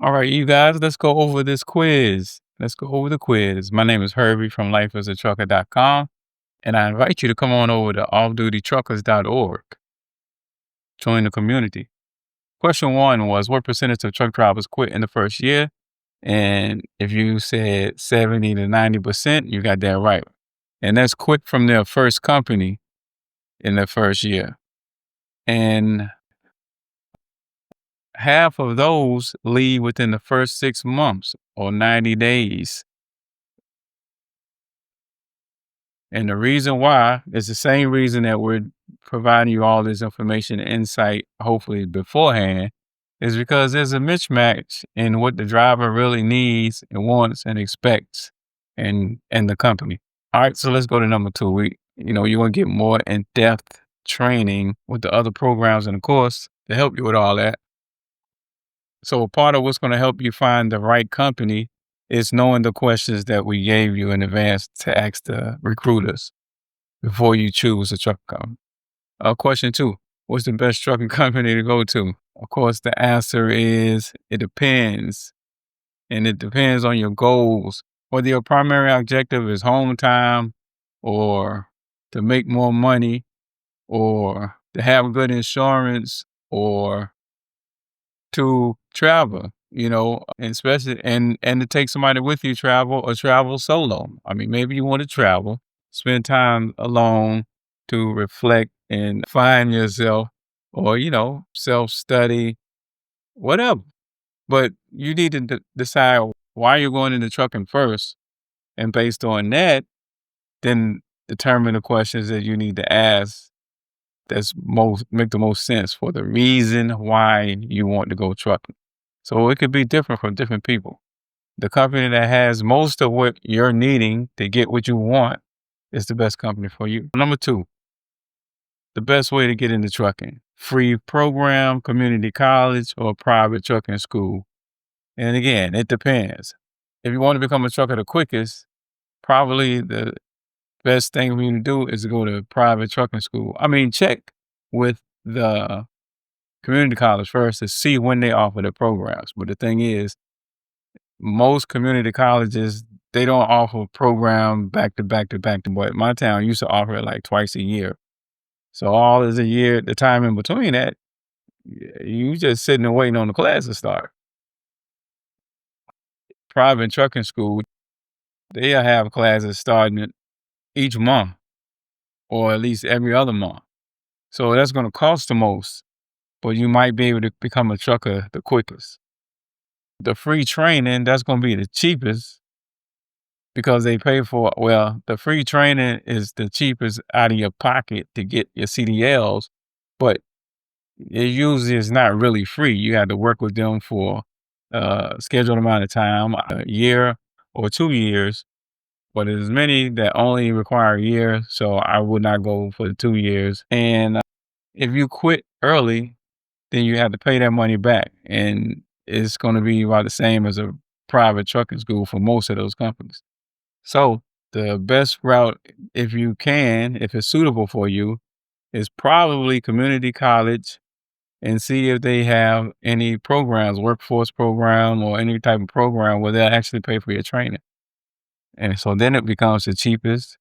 All right, you guys, let's go over this quiz. Let's go over the quiz. My name is Herbie from lifeasatrucker.com, and I invite you to come on over to offdutytruckers.org. Join the community. Question one was, what percentage of truck drivers quit in the first year? And if you said 70 to 90%, you got that right. And that's quit from their first company in their first year. And half of those leave within the first 6 months or 90 days. And the reason why is the same reason that we're providing you all this information and insight, hopefully beforehand, is because there's a mismatch in what the driver really needs and wants and expects and the company. All right, so let's go to number two. You're gonna get more in-depth training with the other programs in the course to help you with all that. So a part of what's going to help you find the right company is knowing the questions that we gave you in advance to ask the recruiters before you choose a truck company. Question two, what's the best trucking company to go to? Of course, the answer is it depends. And it depends on your goals. Whether your primary objective is home time or to make more money or to have good insurance or to travel, and especially and to take somebody with you travel or travel solo. I mean, maybe you want to travel, spend time alone to reflect and find yourself or, self-study, whatever. But you need to decide why you're going into trucking first. And based on that, then determine the questions that you need to ask make the most sense for the reason why you want to go trucking. So it could be different from different people. The company that has most of what you're needing to get what you want is the best company for you. Number two, the best way to get into trucking: free program, community college, or private trucking school. And again, it depends. If you want to become a trucker the quickest, probably the best thing for you to do is to go to private trucking school. I mean, check with the community college first to see when they offer the programs. But the thing is, most community colleges, they don't offer program back to back to back to what my town used to offer it like twice a year. So all is a year, the time in between that, you just sitting and waiting on the class to start. Private trucking school, they'll have classes starting each month or at least every other month. So that's going to cost the most, but you might be able to become a trucker the quickest. The free training, that's going to be the cheapest because they pay for, well, the free training is the cheapest out of your pocket to get your CDLs, but it usually is not really free. You have to work with them for a scheduled amount of time, a year or 2 years, but there's many that only require a year. So I would not go for the 2 years. And if you quit early, then you have to pay that money back. And it's going to be about the same as a private trucking school for most of those companies. So the best route, if it's suitable for you, is probably community college and see if they have any programs, workforce program or any type of program where they'll actually pay for your training. And so then it becomes the cheapest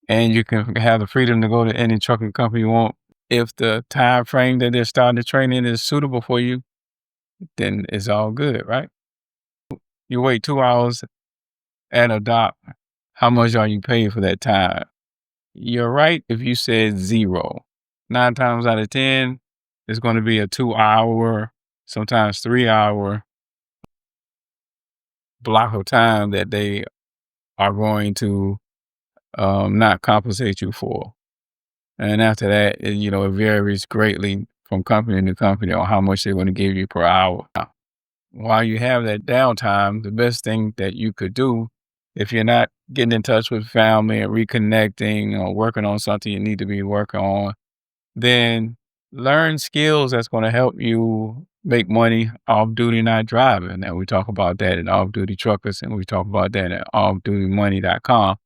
and you can have the freedom to go to any trucking company you want. If the time frame that they're starting the training is suitable for you, then it's all good, right? You wait 2 hours at a dock. How much are you paying for that time? You're right if you said zero. 9 times out of 10, it's going to be a 2 hour, sometimes 3 hour block of time that they are going to not compensate you for. And after that, it varies greatly from company to company on how much they're going to give you per hour. While you have that downtime, the best thing that you could do, if you're not getting in touch with family and reconnecting or working on something you need to be working on, then learn skills that's going to help you make money off duty, not driving. And we talk about that in Off Duty Truckers, and we talk about that at offdutymoney.com.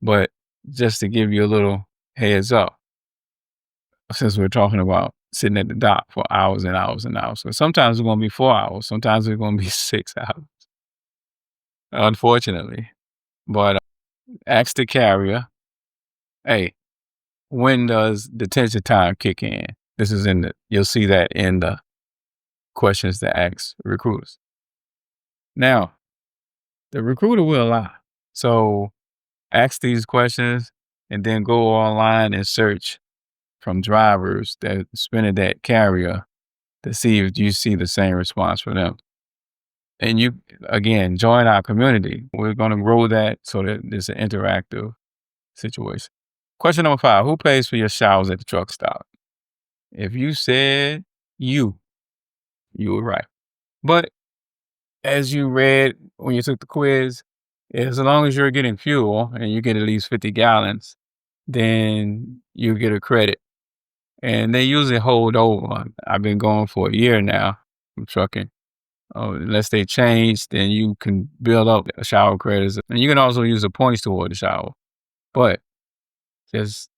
But just to give you a little heads up, since we're talking about sitting at the dock for hours and hours and hours. So sometimes it's gonna be 4 hours, sometimes it's gonna be 6 hours, unfortunately. But ask the carrier, "Hey, when does detention time kick in?" This is in the you'll see that in the questions to ask recruiters. Now, the recruiter will lie. So ask these questions and then go online and search from drivers that spin at that carrier to see if you see the same response from them. And you, again, join our community. We're going to grow that so that it's an interactive situation. Question number 5, who pays for your showers at the truck stop? If you said you, you were right. But as you read when you took the quiz, as long as you're getting fuel and you get at least 50 gallons, then you get a credit. And they usually hold over. I've been going for a year now from trucking. Unless they change, then you can build up shower credits. And you can also use the points toward the shower. But just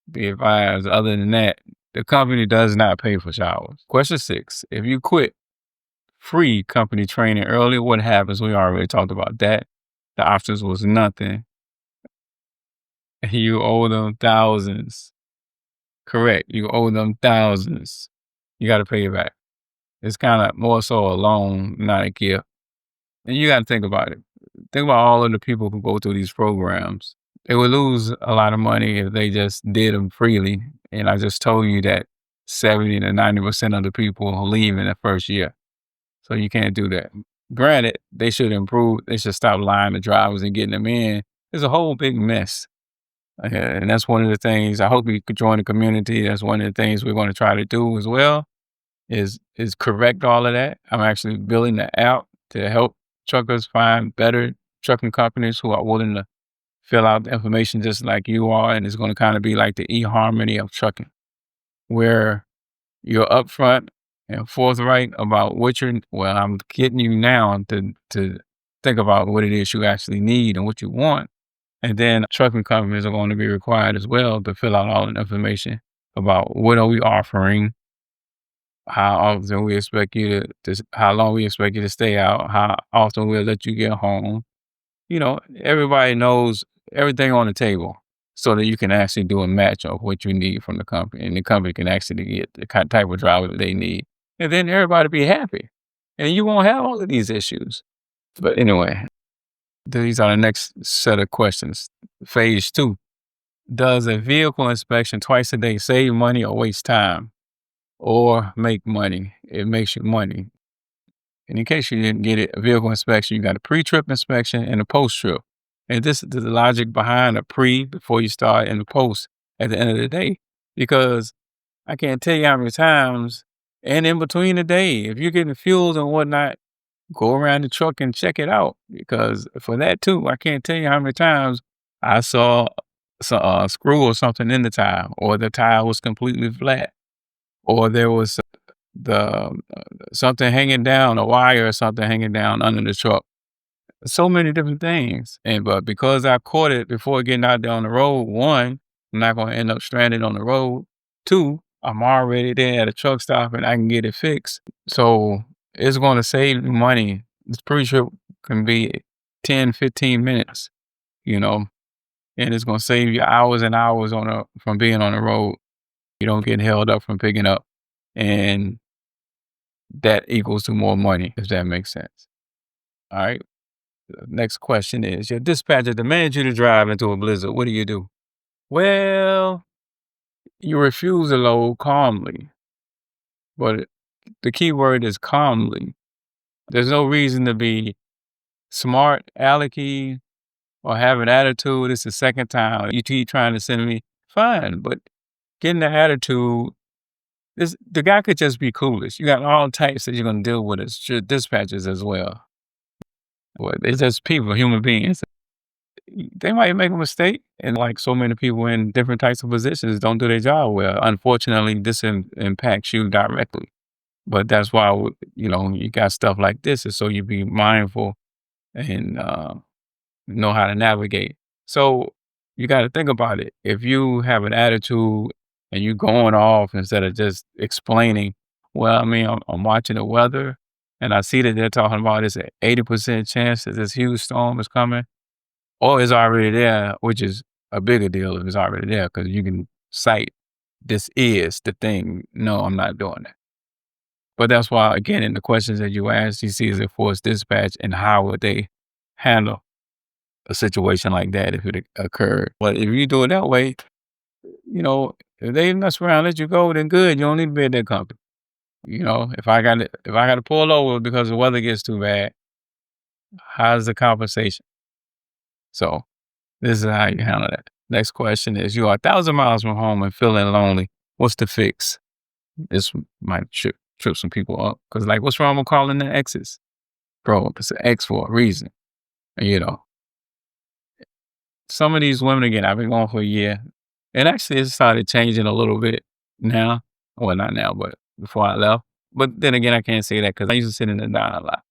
be advised, other than that, the company does not pay for showers. Question 6, if you quit free company training early, what happens? We already talked about that. The options was nothing. You owe them thousands. Correct. You owe them thousands. You got to pay it back. It's kind of more so a loan, not a gift. And you got to think about it. Think about all of the people who go through these programs. They would lose a lot of money if they just did them freely. And I just told you that 70 to 90% of the people leave in the first year. So you can't do that. Granted, they should improve. They should stop lying to drivers and getting them in. It's a whole big mess. And that's one of the things, I hope you could join the community. That's one of the things we're going to try to do as well is correct all of that. I'm actually building the app to help truckers find better trucking companies who are willing to fill out the information just like you are. And it's going to kind of be like the eHarmony of trucking, where you're upfront and forthright about what well, I'm getting you now to think about what it is you actually need and what you want. And then trucking companies are going to be required as well to fill out all the information about what are we offering, how often we expect you to how long we expect you to stay out, how often we'll let you get home. Everybody knows everything on the table so that you can actually do a match of what you need from the company, and the company can actually get the type of driver that they need. And then everybody be happy. And you won't have all of these issues. But anyway, these are the next set of questions. Phase 2. Does a vehicle inspection twice a day save money or waste time? Or make money? It makes you money. And in case you didn't get it, a vehicle inspection, you got a pre-trip inspection and a post-trip. And this is the logic behind a pre before you start and the post at the end of the day. Because I can't tell you how many times, and in between the day, if you're getting fuels and whatnot, go around the truck and check it out. Because for that too, I can't tell you how many times I saw a screw or something in the tire, or the tire was completely flat, or there was the something hanging down, a wire or something hanging down under the truck. So many different things. But because I caught it before getting out there on the road, 1, I'm not going to end up stranded on the road. 2, I'm already there at a truck stop and I can get it fixed. So it's going to save you money. This pre-trip can be 10, 15 minutes, and it's going to save you hours and hours from being on the road. You don't get held up from picking up. And that equals to more money, if that makes sense. All right. The next question is, your dispatcher demands you to drive into a blizzard. What do you do? Well, you refuse to load calmly. But the key word is calmly. There's no reason to be smart, alecky, or have an attitude. It's the second time you keep trying to send me. Fine, but getting the attitude, the guy could just be clueless. You got all types that you're going to deal with as dispatchers as well. But it's just people, human beings. They might make a mistake, and like so many people in different types of positions don't do their job well. Unfortunately, this impacts you directly. But that's why, you got stuff like this, is so you be mindful and know how to navigate. So you got to think about it. If you have an attitude and you going off instead of just explaining, well, I mean, I'm watching the weather and I see that they're talking about this 80% chance that this huge storm is coming or it's already there, which is a bigger deal if it's already there because you can cite this is the thing. No, I'm not doing that. But that's why, again, in the questions that you asked, you see is it force dispatch and how would they handle a situation like that if it occurred. But if you do it that way, if they mess around, let you go, then good. You don't need to be at that company. If I got to pull over because the weather gets too bad, how's the compensation? So this is how you handle that. Next question is: you are 1,000 miles from home and feeling lonely. What's the fix? This might trip some people up because, like, what's wrong with calling the exes? Bro, it's an X for a reason. And, some of these women, again, I've been going for a year, and actually it started changing a little bit now. Well, not now, but before I left. But then again, I can't say that because I used to sit in the diner a lot.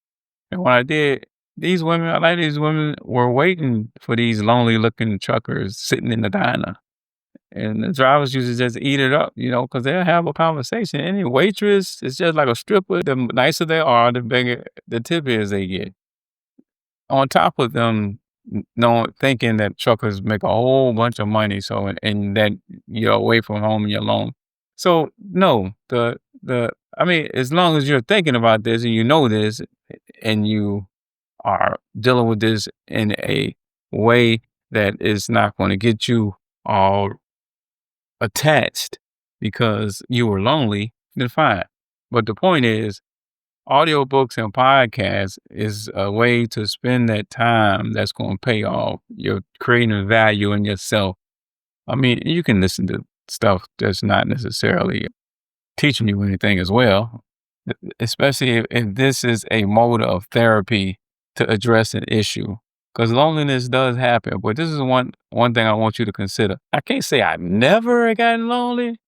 And when I did, a lot of these women were waiting for these lonely looking truckers sitting in the diner. And the drivers used to just eat it up, because they'll have a conversation. Any waitress is just like a stripper. The nicer they are, the bigger the tip is they get. On top of them, thinking that truckers make a whole bunch of money, so and that you're away from home and you're alone. So no, I mean, as long as you're thinking about this and you know this, and you are dealing with this in a way that is not going to get you all attached because you were lonely, then fine. But the point is, audiobooks and podcasts is a way to spend that time that's going to pay off. You're creating value in yourself. I mean, you can listen to stuff that's not necessarily teaching you anything as well, especially if this is a mode of therapy to address an issue. Because loneliness does happen, but this is one thing I want you to consider. I can't say I've never gotten lonely.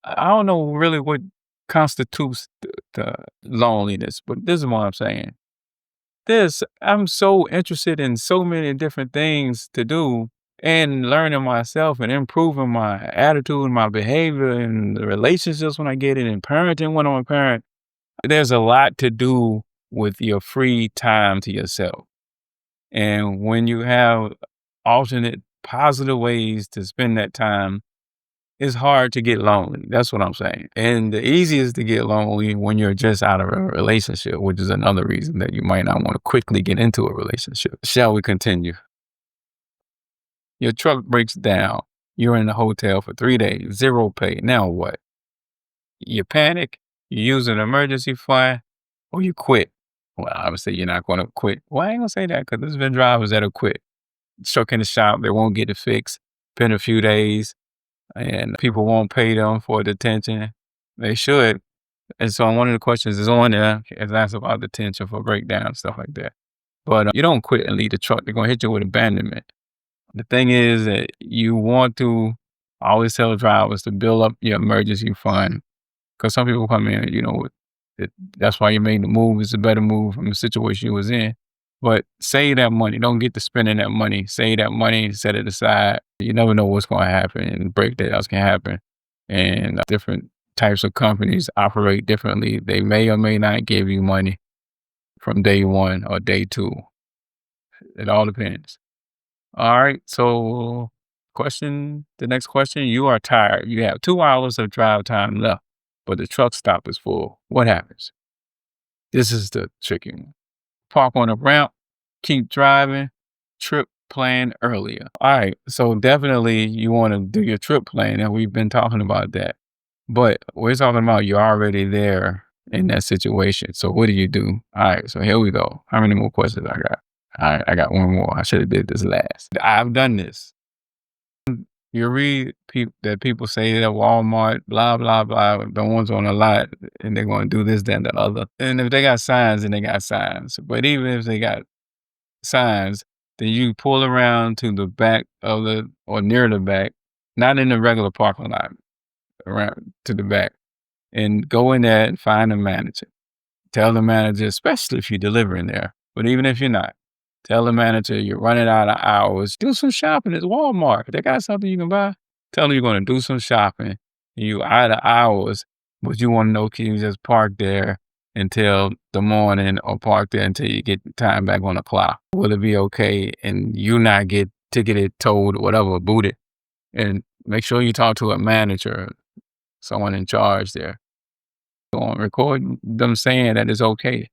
I don't know really what constitutes the loneliness, but this is what I'm saying. I'm so interested in so many different things to do and learning myself and improving my attitude and my behavior and the relationships when I get it and parenting when I'm a parent. There's a lot to do with your free time to yourself. And when you have alternate positive ways to spend that time, it's hard to get lonely. That's what I'm saying. And the easiest to get lonely when you're just out of a relationship, which is another reason that you might not want to quickly get into a relationship. Shall we continue? Your truck breaks down. You're in the hotel for 3 days, zero pay. Now what? You panic, you use an emergency fund, or you quit. Well, obviously you're not going to quit. Well, I ain't going to say that because there's been drivers that'll quit. Truck in the shop, they won't get it fixed. Been a few days, and people won't pay them for detention. They should. And so one of the questions is on there. It's asked about detention for breakdown, stuff like that. But you don't quit and leave the truck. They're going to hit you with abandonment. The thing is that you want to always tell drivers to build up your emergency fund. Because some people come in, that's why you made the move. It's a better move from the situation you was in. But save that money. Don't get to spending that money. Save that money, set it aside. You never know what's going to happen, and breakdowns can happen. And different types of companies operate differently. They may or may not give you money from day one or day two. It all depends. All right. So the next question, you are tired. You have 2 hours of drive time left, but the truck stop is full. What happens? This is the tricky one. Park on a ramp, keep driving, trip plan earlier. All right, so definitely you want to do your trip plan, and we've been talking about that. But we're talking about you're already there in that situation. So what do you do? All right, so here we go. How many more questions I got? All right, I got one more. I should have did this last. I've done this. You read that people say that Walmart, blah, blah, blah, the ones on the lot, and they're going to do this, that, and the other. And if they got signs, then they got signs. But even if they got signs, then you pull around to the back or near the back, not in the regular parking lot, around to the back, and go in there and find a manager. Tell the manager, especially if you're delivering there, but even if you're not, tell the manager you're running out of hours. Do some shopping. It's Walmart. They got something you can buy. Tell them you're going to do some shopping you out of hours, but you want to know, can you just park there until the morning or park there until you get time back on the clock? Will it be okay and you not get ticketed, towed, whatever, booted? And make sure you talk to a manager, someone in charge there. Go on, record them saying that it's okay.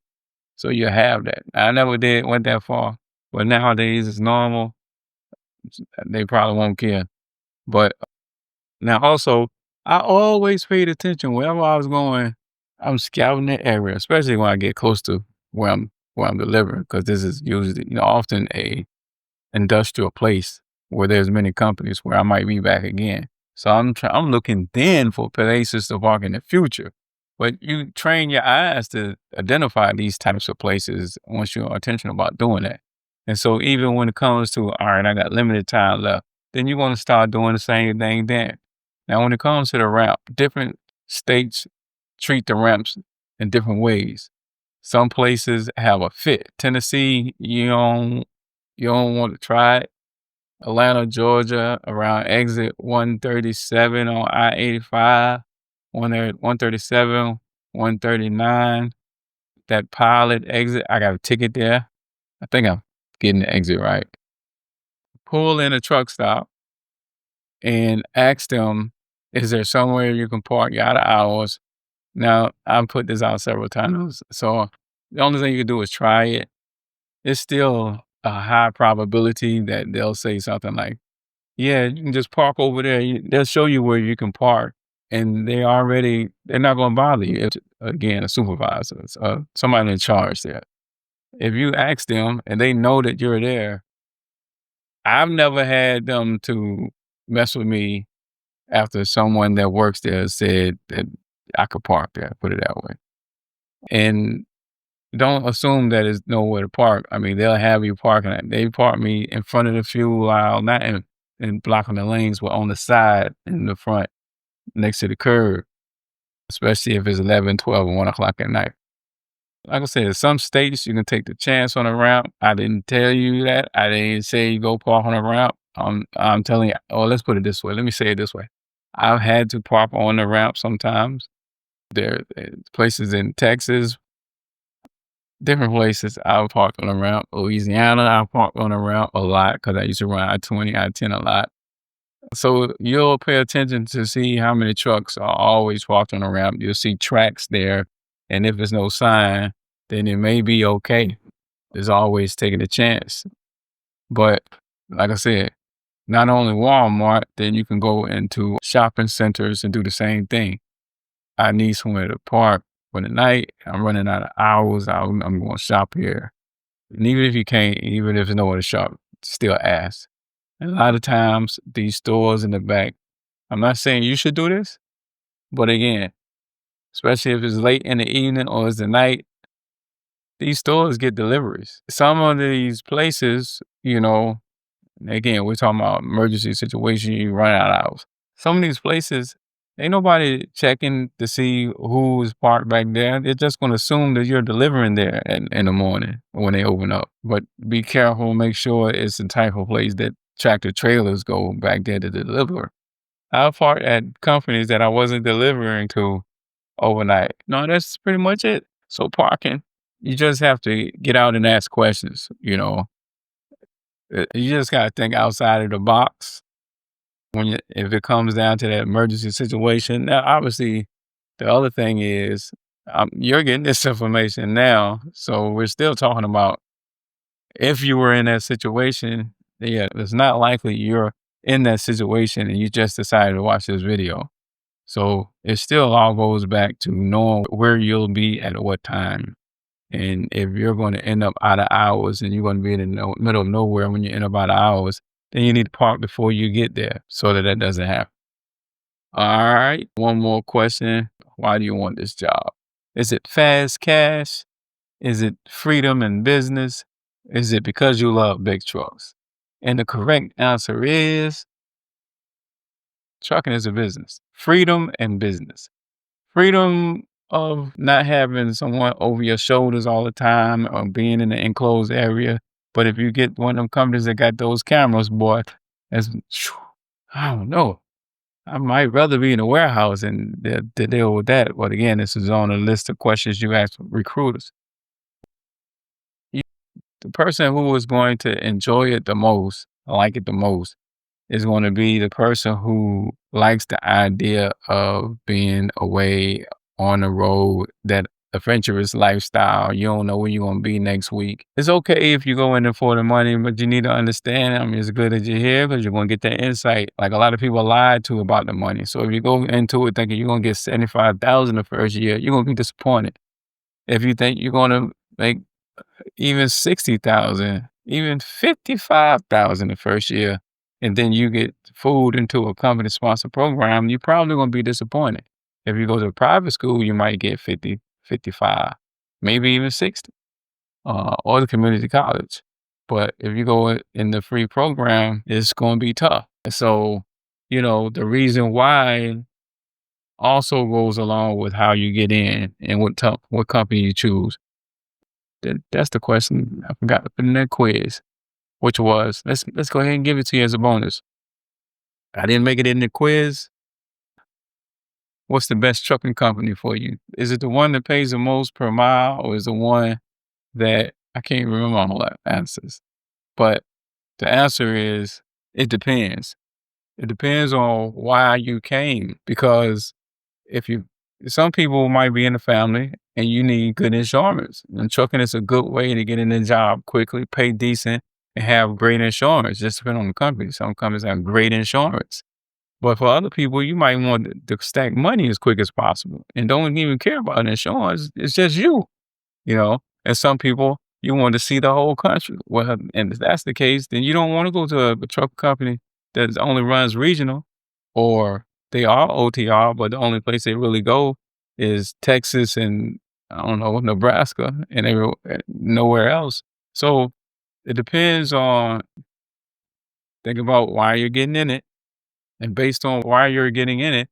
So you have that. I never went that far, but nowadays it's normal. They probably won't care. But now also, I always paid attention wherever I was going. I'm scouting the area, especially when I get close to where I'm delivering, because this is usually, often a industrial place where there's many companies where I might be back again. So I'm looking then for places to park in the future. But you train your eyes to identify these types of places once you're intentional about doing that. And so even when it comes to, all right, I got limited time left, then you want to start doing the same thing then. Now, when it comes to the ramp, different states treat the ramps in different ways. Some places have a fit. Tennessee, you don't want to try it. Atlanta, Georgia, around exit 137 on I-85, 137, 139, that pilot exit, I got a ticket there. I think I'm getting the exit right. Pull in a truck stop and ask them, is there somewhere you can park? You're out of hours. Now, I've put this out several times, so the only thing you can do is try it. It's still a high probability that they'll say something like, yeah, you can just park over there. They'll show you where you can park, and they're not going to bother you. It's, again, a supervisor, somebody in charge there. If you ask them and they know that you're there, I've never had them to mess with me after someone that works there said that I could park there, put it that way. And don't assume that there's nowhere to park. I mean, they'll have you parking. They park me in front of the fuel aisle, not in blocking the lanes, but on the side in the front next to the curb, especially if it's 11, 12, or 1 o'clock at night. Like I said, some states you can take the chance on a ramp. I didn't tell you that. I didn't say you go park on a ramp. I'm telling you, oh, let's put it this way. Let me say it this way. I've had to park on the ramp sometimes. There are places in Texas, different places I've parked on a ramp. Louisiana, I parked on a ramp a lot because I used to run I-20, I-10 a lot. So you'll pay attention to see how many trucks are always parked on the ramp. You'll see tracks there. And if there's no sign, then it may be okay. There's always taking a chance. But like I said, not only Walmart, then you can go into shopping centers and do the same thing. I need somewhere to park for the night. I'm running out of hours. I'm going to shop here. And even if you can't, even if there's nowhere to shop, still ask. And a lot of times, these stores in the back, I'm not saying you should do this, but again, especially if it's late in the evening or it's the night, these stores get deliveries. Some of these places, again, we're talking about emergency situation, you run out of hours. Some of these places, ain't nobody checking to see who's parked back there. They're just going to assume that you're delivering there in the morning when they open up. But be careful, make sure it's the type of place that tractor trailers go back there to deliver. I parked at companies that I wasn't delivering to overnight. No, that's pretty much it. So parking, you just have to get out and ask questions, You just got to think outside of the box if it comes down to that emergency situation. Now, obviously, the other thing is you're getting this information now. So we're still talking about if you were in that situation, yeah, it's not likely you're in that situation and you just decided to watch this video. So it still all goes back to knowing where you'll be at what time. And if you're going to end up out of hours and you're going to be in the middle of nowhere when you end up out of hours, then you need to park before you get there so that doesn't happen. All right. One more question. Why do you want this job? Is it fast cash? Is it freedom in business? Is it because you love big trucks? And the correct answer is trucking is a business. Freedom and business. Freedom of not having someone over your shoulders all the time or being in an enclosed area. But if you get one of them companies that got those cameras, boy, I don't know. I might rather be in a warehouse and to deal with that. But again, this is on a list of questions you ask recruiters. You, the person who is going to enjoy it the most, like it the most, is going to be the person who likes the idea of being away on the road, that adventurous lifestyle. You don't know where you're going to be next week. It's okay if you go in there for the money, but you need to understand, I mean, it's good that you're here because you're going to get that insight. Like a lot of people lied to about the money. So if you go into it thinking you're going to get 75,000 the first year, you're going to be disappointed. If you think you're going to make even 60,000, even 55,000 the first year, and then you get fooled into a company sponsored program, you're probably going to be disappointed. If you go to a private school, you might get 50, 55, maybe even 60, or the community college. But if you go in the free program, it's going to be tough. And so, the reason why also goes along with how you get in and what company you choose. That's the question I forgot to put in that quiz, which was, let's go ahead and give it to you as a bonus. I didn't make it in the quiz. What's the best trucking company for you? Is it the one that pays the most per mile, or is the one that I can't remember all the answers? But the answer is it depends. It depends on why you came, because if you some people might be in a family and you need good insurance. And trucking is a good way to get in a job quickly, pay decent, and have great insurance. Just depending on the company. Some companies have great insurance. But for other people, you might want to stack money as quick as possible and don't even care about insurance. It's just you, you know. And some people, you want to see the whole country. Well, and if that's the case, then you don't want to go to a truck company that only runs regional, or they are OTR, but the only place they really go is Texas and, I don't know, Nebraska, and nowhere else. So it depends on, think about why you're getting in it, and based on why you're getting in it,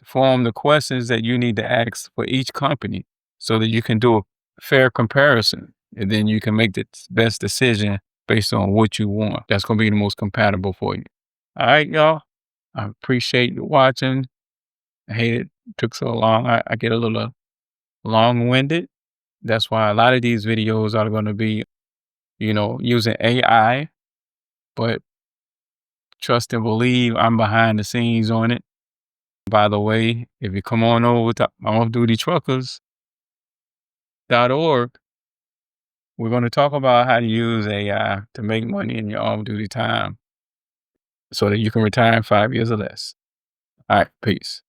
form the questions that you need to ask for each company so that you can do a fair comparison, and then you can make the best decision based on what you want. That's going to be the most compatible for you. All right, y'all. I appreciate you watching. I hate it took so long. I get a little long-winded. That's why a lot of these videos are going to be, using AI, but trust and believe I'm behind the scenes on it. By the way, if you come on over to offdutytruckers.org, we're going to talk about how to use AI to make money in your off-duty time so that you can retire in 5 years or less. All right, peace.